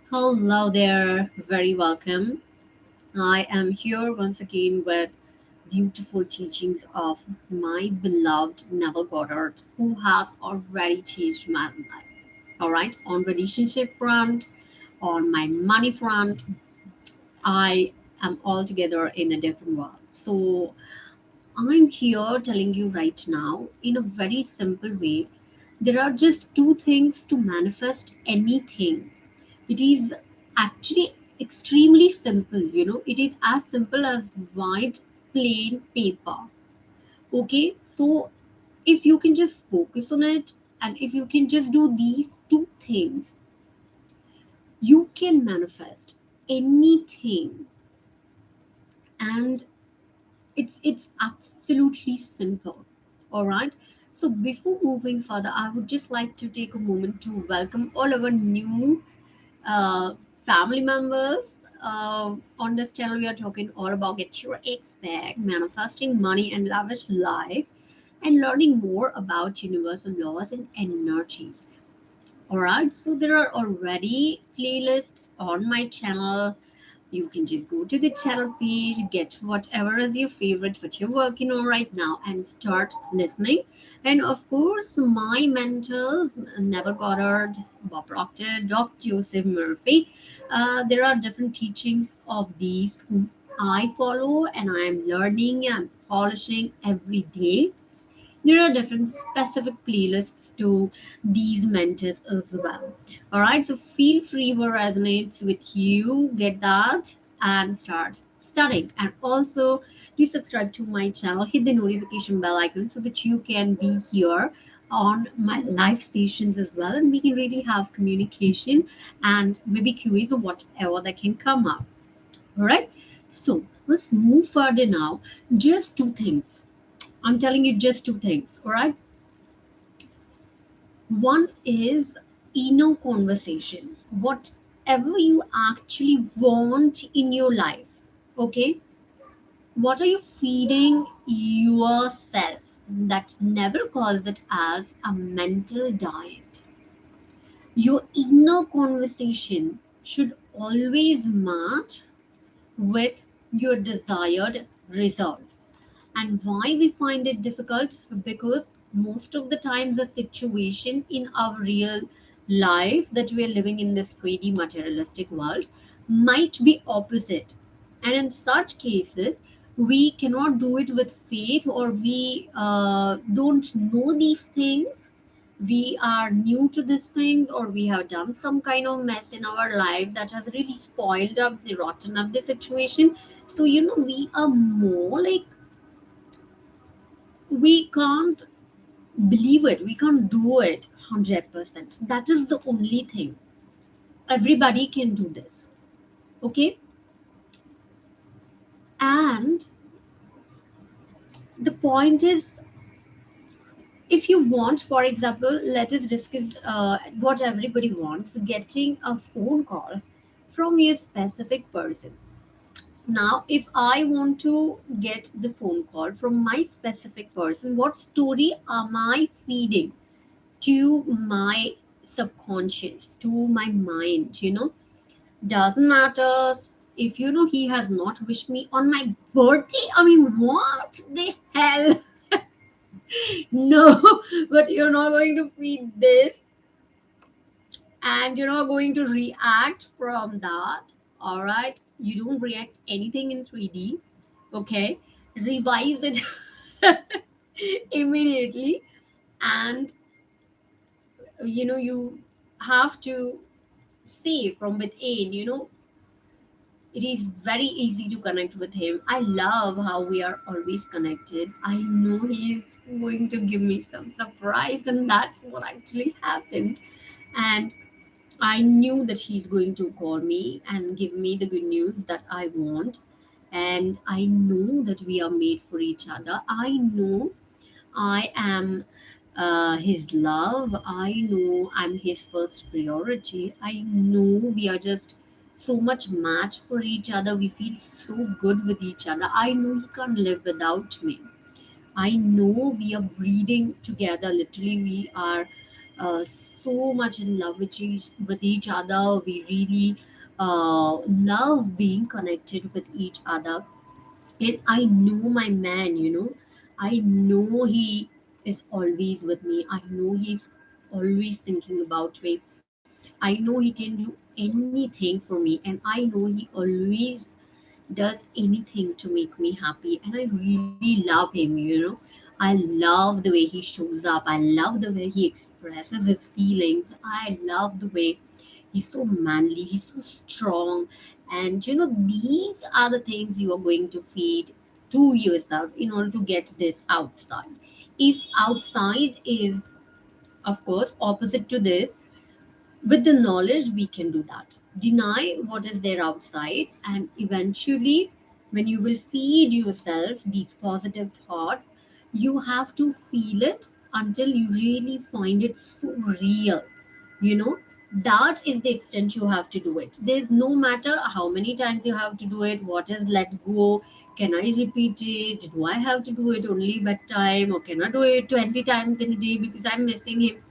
Hello there, very welcome. I am here once again with beautiful teachings of my beloved Neville Goddard, who has already changed my life. All right, on relationship front, on my money front, I am altogether in a different world. So I'm here telling you right now, in a very simple way, there are just two things to manifest anything. It is actually extremely simple, it is as simple as white plain paper. Okay, so if you can just focus on it and if you can just do these two things, you can manifest anything. And it's absolutely simple. All right, so before moving further, I would just like to take a moment to welcome all our new uh, family members. On this channel, we are talking all about get your expect, manifesting money and lavish life, and learning more about universal laws and energies. All right, so there are already playlists on my channel. You can just go to the channel page, get whatever is your favorite, what you're working on right now, and start listening. And of course, my mentors, Neville Goddard, Bob Proctor, Dr. Joseph Murphy, there are different teachings of these whom I follow, and I'm learning and polishing every day. There are different specific playlists to these mentors as well. All right, so feel free what resonates with you, get that and start studying. And also do subscribe to my channel, hit the notification bell icon so that you can be here on my live sessions as well, and we can really have communication and maybe quiz or whatever that can come up. All right, so let's move further now. Just two things. I'm telling you just two things. All right, one is inner conversation, whatever you actually want in your life. Okay, what are you feeding yourself? That never calls it as a mental diet. Your inner conversation should always match with your desired results. And why we find it difficult? Because most of the time the situation in our real life that we are living in this 3D materialistic world might be opposite. And in such cases, we cannot do it with faith, or we don't know these things. We are new to these things, or we have done some kind of mess in our life that has really spoiled up the rotten up the situation. So we are more like, we can't believe it, we can't do it 100%. That is the only thing. Everybody can do this. Okay, and the point is, if you want, for example, let us discuss what everybody wants, getting a phone call from your specific person. Now, if I want to get the phone call from my specific person, what story am I feeding to my subconscious, to my mind? Doesn't matter if he has not wished me on my birthday. I mean, what the hell? No, but you're not going to feed this, and you're not going to react from that. All right, you don't react anything in 3D. Okay, revise it immediately. And you have to say from within, it is very easy to connect with him. I love how we are always connected. I know he is going to give me some surprise, and that's what actually happened. And I knew that he's going to call me and give me the good news that I want. And I know that we are made for each other. I know I am his love. I know I'm his first priority. I know we are just so much match for each other. We feel so good with each other. I know he can't live without me. I know we are breathing together. Literally, we are so much in love with each other. We really love being connected with each other. And I know my man, I know he is always with me. I know he's always thinking about me. I know he can do anything for me, and I know he always does anything to make me happy. And I really love him. I love the way he shows up. I love the way he expresses his feelings. I love the way he's so manly, he's so strong. And these are the things you are going to feed to yourself in order to get this outside. If outside is, of course, opposite to this, with the knowledge we can do that. Deny what is there outside, and eventually, when you will feed yourself these positive thoughts, you have to feel it until you really find it so real. you know that is the extent you have to do it. There's no matter how many times you have to do it. What is let go? Can I repeat it? Do I have to do it only bedtime, or can I do it 20 times in a day because I'm missing him?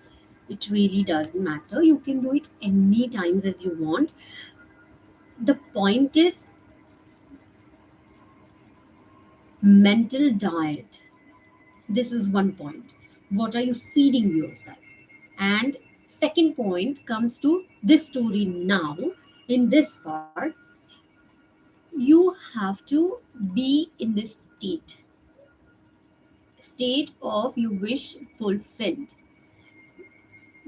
It really doesn't matter. You can do it any times as you want. The point is mental diet. This is one point. What are you feeding yourself? And second point comes to this story now. In this part, you have to be in this state of you wish fulfilled,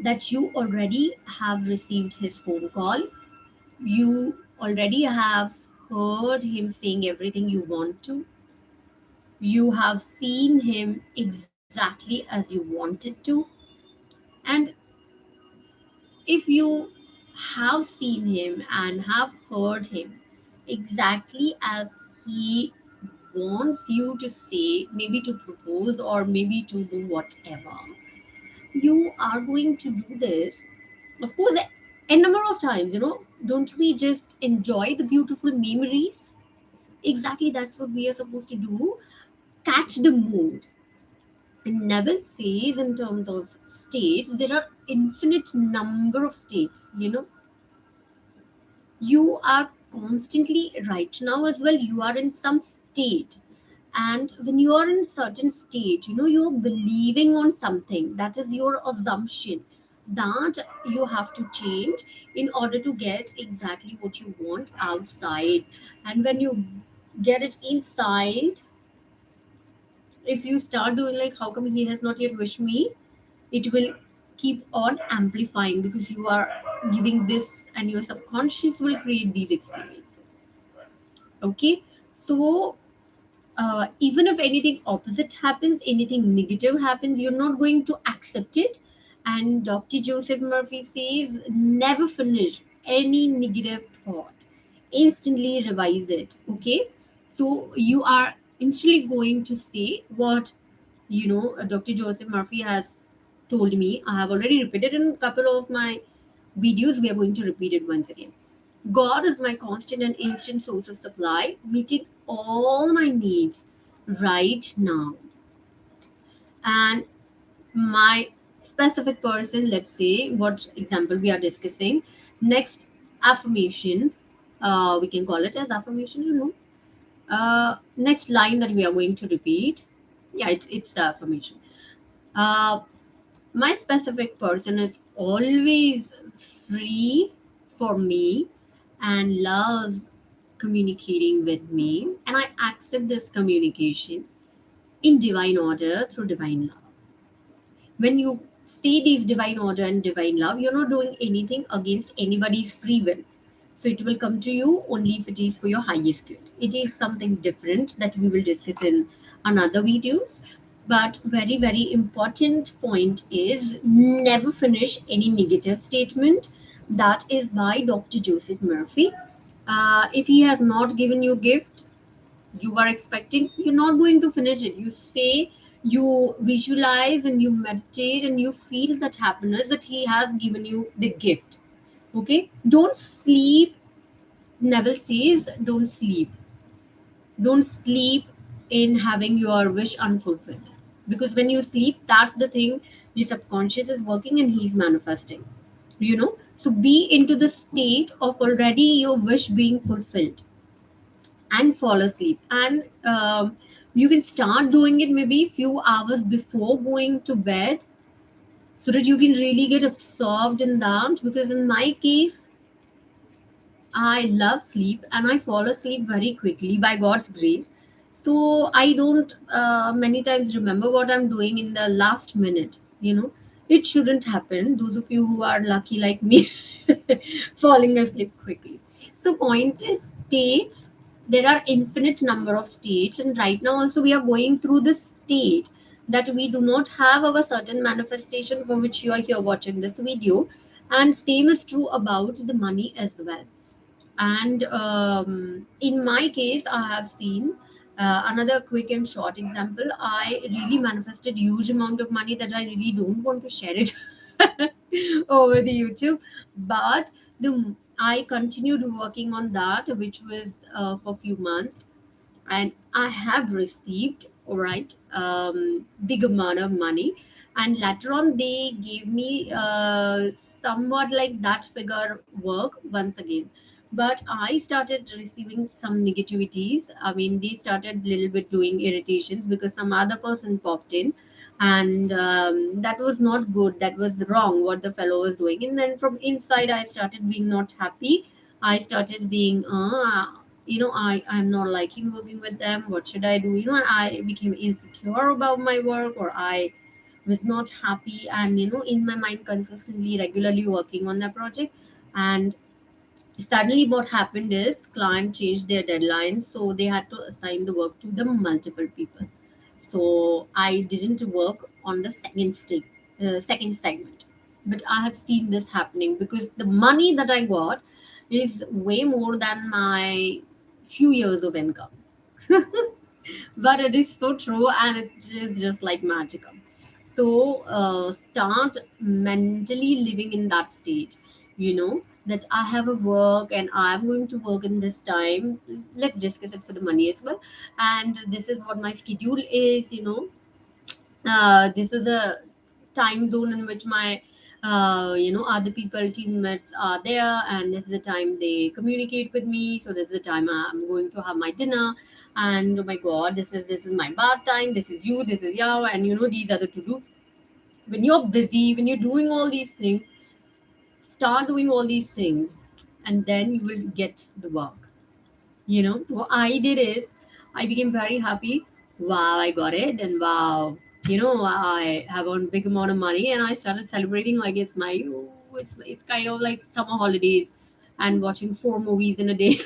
that you already have received his phone call. You already have heard him saying everything you want to. You have seen him exactly as you wanted to. And if you have seen him and have heard him exactly as he wants you to say, maybe to propose or maybe to do whatever, you are going to do this, of course, a number of times. Don't we just enjoy the beautiful memories? Exactly, that's what we are supposed to do. Catch the mood. And Neville says, in terms of states, there are infinite number of states. You are constantly, right now as well, you are in some state. And when you are in certain state, you're believing on something. That is your assumption that you have to change in order to get exactly what you want outside. And when you get it inside, if you start doing like, how come he has not yet wished me, it will keep on amplifying, because you are giving this and your subconscious will create these experiences. Okay, so even if anything opposite happens, anything negative happens, you're not going to accept it. And Dr. Joseph Murphy says, never finish any negative thought, instantly revise it. Okay, so you are instantly going to say what Dr. Joseph Murphy has told me. I have already repeated in a couple of my videos. We are going to repeat it once again. God is my constant and instant source of supply, meeting all my needs right now. And my specific person, let's say, what example we are discussing. Next affirmation, we can call it as affirmation. Next line that we are going to repeat. Yeah, it's the affirmation. Uh, my specific person is always free for me and loves communicating with me, and I accept this communication in divine order through divine love. When you see these divine order and divine love, you're not doing anything against anybody's free will. So it will come to you only if it is for your highest good. It is something different that we will discuss in another videos. But very, very important point is never finish any negative statement. That is by Dr. Joseph Murphy. If he has not given you gift, you are expecting, you're not going to finish it. You say, you visualize and you meditate and you feel that happiness that he has given you the gift. Okay, don't sleep. Neville says, don't sleep in having your wish unfulfilled, because when you sleep, that's the thing Your subconscious is working and he's manifesting. So be into the state of already your wish being fulfilled and fall asleep. And you can start doing it maybe few hours before going to bed, so that you can really get absorbed in that. Because in my case, I love sleep and I fall asleep very quickly by God's grace. So I don't many times remember what I'm doing in the last minute. It shouldn't happen. Those of you who are lucky like me, falling asleep quickly. So point is states. There are infinite number of states, and right now also we are going through this state that we do not have our certain manifestation for which you are here watching this video. And same is true about the money as well. And in my case, I have seen another quick and short example. I really manifested huge amount of money that I really don't want to share it over the YouTube. But I continued working on that, which was for few months, and I have received, all right, big amount of money. And later on they gave me somewhat like that figure work once again. But I started receiving some negativities. I mean, they started little bit doing irritations because some other person popped in, and that was not good, that was wrong what the fellow was doing. And then from inside I started being not happy. I started being I'm not liking working with them. What should I do? I became insecure about my work, or I was not happy, and in my mind consistently regularly working on that project. And suddenly what happened is client changed their deadline, so they had to assign the work to the multiple people. So I didn't work on the second segment. But I have seen this happening because the money that I got is way more than my few years of income. But it is so true, and it is just like magical. So start mentally living in that state, that I have a work and I'm going to work in this time. Let's discuss it for the money as well. And this is what my schedule is. This is the time zone in which my other people teammates are there, and this is the time they communicate with me. So this is the time I'm going to have my dinner. And oh my god, this is my bath time, this is you, this is Yao, and these are the to-dos. When you're busy, when you're doing all these things, start doing all these things, and then you will get the work. What I did is I became very happy. Wow, I got it, and wow, I have a big amount of money, and I started celebrating like it's my, it's kind of like summer holidays, and watching 4 movies in a day.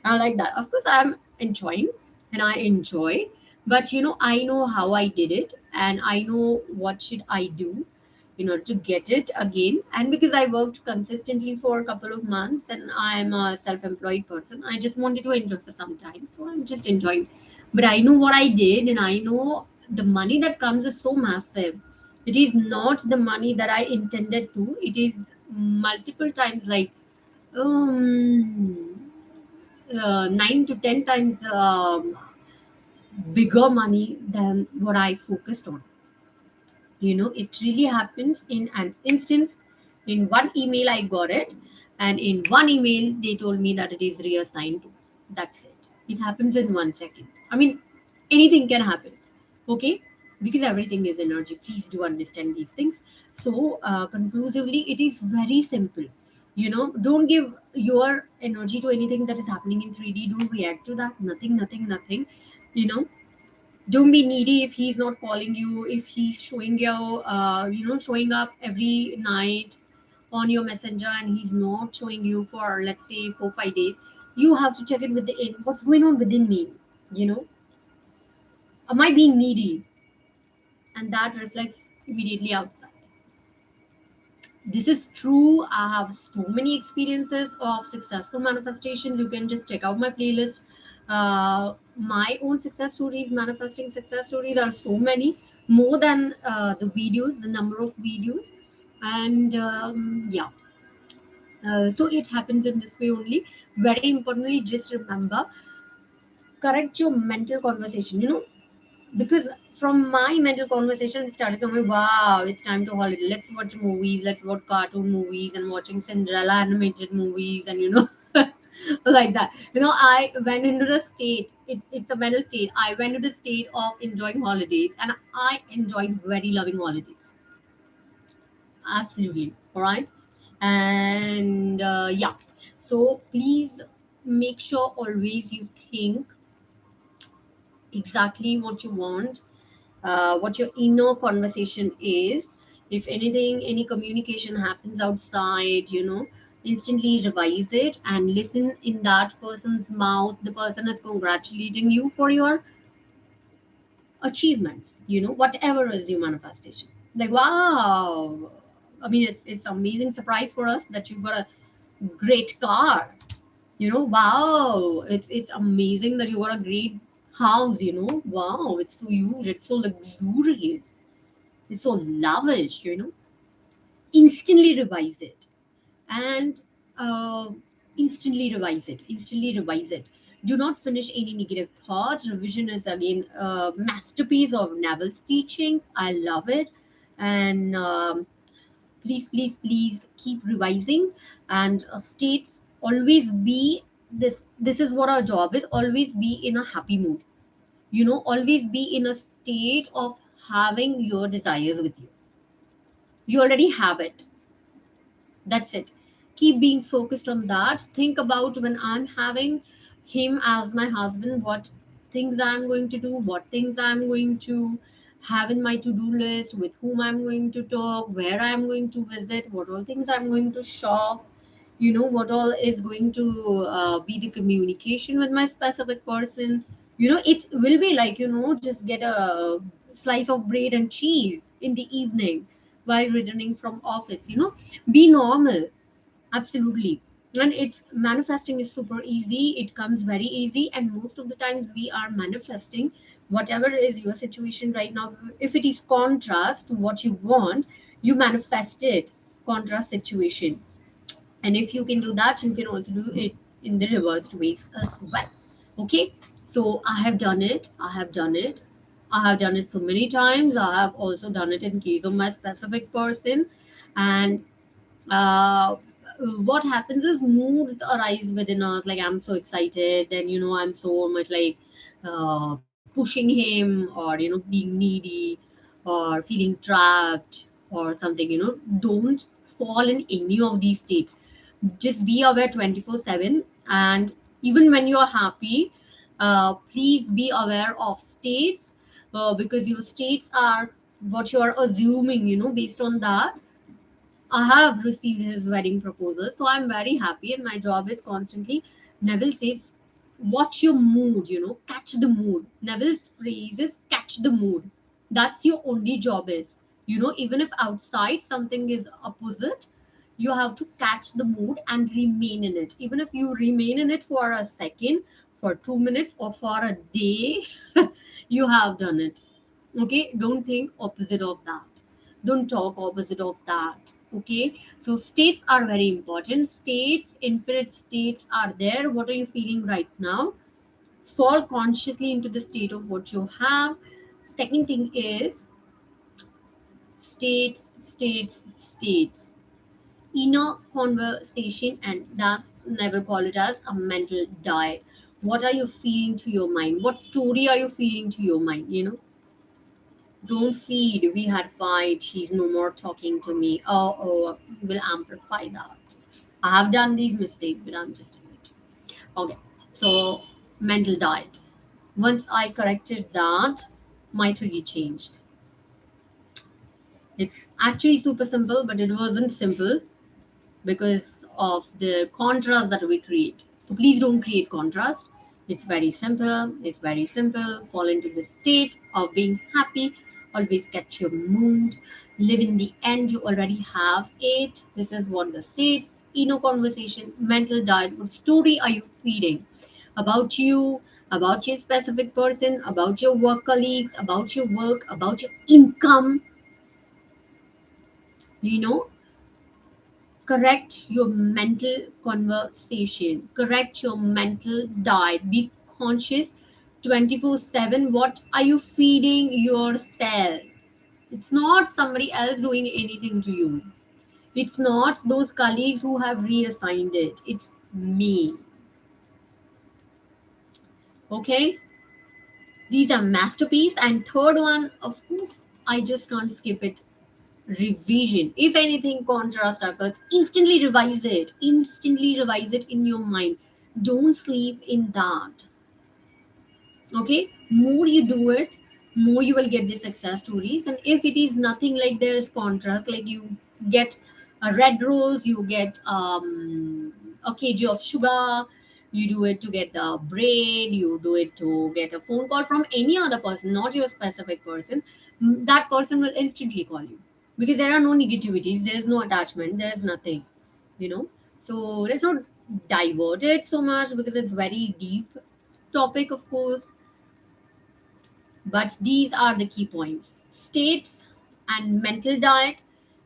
I like that. Of course, I'm enjoying, and I enjoy, but I know how I did it, and I know what should I do in order to get it again. And because I worked consistently for a couple of months and I'm a self-employed person, I just wanted to enjoy for some time, so I'm just enjoying. But I know what I did, and I know the money that comes is so massive. It is not the money that I intended to. It is multiple times, like um 9 to 10 times bigger money than what I focused on. It really happens in an instance. In one email I got it, and in one email they told me that it is reassigned to. That's it. It happens in 1 second. I mean, anything can happen. Okay, because everything is energy, please do understand these things. So conclusively, it is very simple. Don't give your energy to anything that is happening in 3D. Don't react to that. Nothing, nothing, nothing. you know don't be needy if he's not calling you, if he's showing you showing up every night on your messenger, and he's not showing you for, let's say, 4 5 days. You have to check it within, what's going on within me. you know am I being needy? And that reflects immediately outside. This is true. I have so many experiences of successful manifestations. You can just check out my playlist. My own success stories, manifesting success stories, are so many, more than the videos, the number of videos. And yeah, so it happens in this way only. Very importantly, just remember, correct your mental conversation. because from my mental conversation it started coming, wow, it's time to holiday, let's watch movies, let's watch cartoon movies and watching Cinderella animated movies, and like that. I went into the state, it's a mental state, I went into the state of enjoying holidays, and I enjoyed very loving holidays. Absolutely. All right. And yeah, so please make sure always you think exactly what you want, what your inner conversation is. If anything, any communication happens outside, instantly revise it and listen in that person's mouth. The person is congratulating you for your achievements, whatever is your manifestation. Like, wow. I mean, it's amazing surprise for us that you got a great car. Wow. It's amazing that you got a great house, Wow, it's so huge, it's so luxurious. It's so lavish, Instantly revise it. And uh, instantly revise it. Do not finish any negative thoughts. Revision is again a masterpiece of Neville's teachings. I love it. And please, please, please keep revising. And states always be this is what our job is, always be in a happy mood, always be in a state of having your desires with you. You already have it. That's it. Keep being focused on that. Think about, when I'm having him as my husband, what things I'm going to do, what things I'm going to have in my to do list, with whom I'm going to talk, where I'm going to visit, what all things I'm going to shop, what all is going to be the communication with my specific person. It will be like, just get a slice of bread and cheese in the evening while returning from office. Be normal. Absolutely. And it's manifesting is super easy, it comes very easy, and most of the times we are manifesting whatever is your situation right now. If it is contrast to what you want, you manifest it. Contrast situation. And if you can do that, you can also do it in the reversed ways as well. Okay. So I have done it, I have done it so many times. I have also done it in case of my specific person. And uh, what happens is moods arise within us, like I'm so excited, and I'm so much like pushing him, or being needy, or feeling trapped, or something. Don't fall in any of these states. Just be aware 24/7. And even when you're happy, please be aware of states, because your states are what you are assuming, based on that. I have received his wedding proposal, so I'm very happy, and my job is constantly. Neville says, "Watch your mood, catch the mood." Neville's phrase is "catch the mood." That's your only job is, even if outside something is opposite, you have to catch the mood and remain in it. Even if you remain in it for a second, for 2 minutes, or for a day, you have done it. Okay, don't think opposite of that, don't talk opposite of that. Okay, so states are very important. States, infinite states are there. What are you feeling right now? Fall consciously into the state of what you have. Second thing is states, states, inner conversation, and that's never call it as a mental diet. What are you feeling to your mind? What story are you feeling to your mind? Don't feed. We had fight. He's no more talking to me. Oh, will amplify that. I have done these mistakes, but I'm just admitting. Okay, so mental diet. Once I corrected that, my 3D changed. It's actually super simple, but it wasn't simple because of the contrast that we create. So please don't create contrast. It's very simple. It's very simple. Fall into the state of being happy. Always catch your mood. Live in the end. You already have it. This is what the states. Inner conversation, mental diet. What story are you feeding about you? About your specific person, about your work colleagues, about your work, about your income, you know correct your mental conversation, correct your mental diet, be conscious, 24/7, what are you feeding yourself? It's not somebody else doing anything to you. It's not those colleagues who have reassigned it. It's me. Okay? These are masterpiece. And third one, of course, I just can't skip it. Revision. If anything contrast occurs, instantly revise it. Instantly revise it in your mind. Don't sleep in that. Okay, more you do it, more you will get the success stories. And if it is nothing, like there is contrast, like you get a red rose, you get a kg of sugar, you do it to get the bread, you do it to get a phone call from any other person, not your specific person, that person will instantly call you, because there are no negativities, there's no attachment, there's nothing, you know. So let's not divert it so much, because it's very deep topic, of course. But these are the key points: states and mental diet,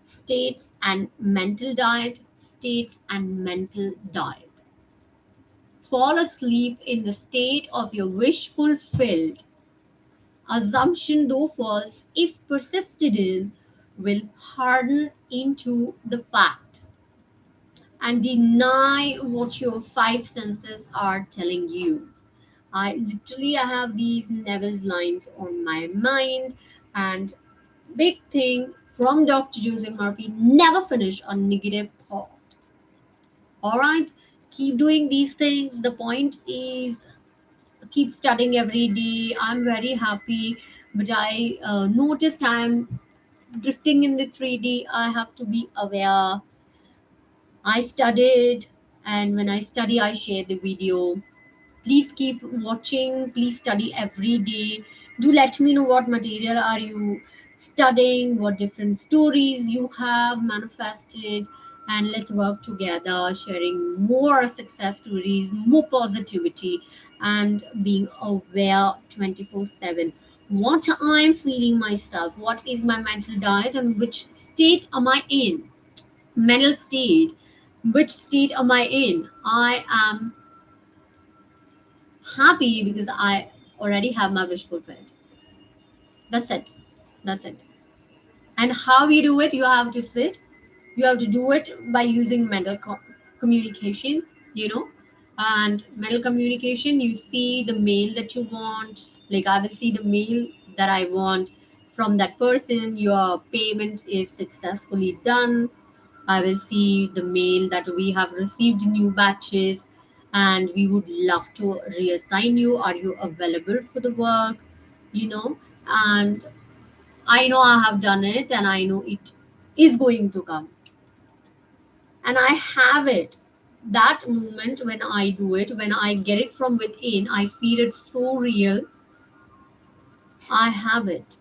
states and mental diet, states and mental diet. Fall asleep in the state of your wish fulfilled. Assumption, though false, if persisted in, will harden into the fact and deny what your five senses are telling you. I have these Neville's lines on my mind, and big thing from Dr. Joseph Murphy: never finish a negative thought. All right, keep doing these things. The point is, keep studying every day. I'm very happy, but I noticed I'm drifting in the 3D. I have to be aware. I studied, and when I study, I share the video. Please keep watching, please study every day. Do let me know what material are you studying, what different stories you have manifested, and let's work together, sharing more success stories, more positivity, and being aware 24/7 what I'm feeling myself, what is my mental diet, and which state am I in. Mental state, which state am I in? I am happy because I already have my wish fulfilled. That's it. That's it. And how you do it, you have to sit. You have to do it by using communication, you know. And mental communication, you see the mail that you want. Like, I will see the mail that I want from that person. Your payment is successfully done. I will see the mail that we have received new batches and we would love to reassign you. Are you available for the work? You know, and I know I have done it and I know it is going to come. And I have it. That moment when I do it, when I get it from within, I feel it so real. I have it.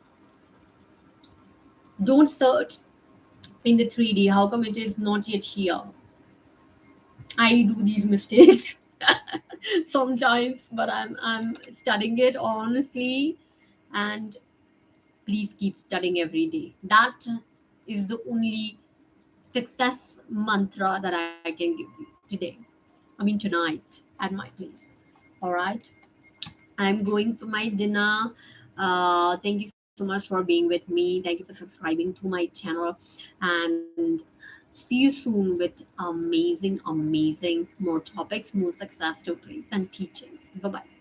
Don't search in the 3D. How come it is not yet here? I do these mistakes sometimes, but I'm studying it honestly, and please keep studying every day. That is the only success mantra that I can give you today. I mean tonight at my place. All right. I'm going for my dinner. Thank you so much for being with me. Thank you for subscribing to my channel. And see you soon with amazing, amazing more topics, more success stories and teachings. Bye bye.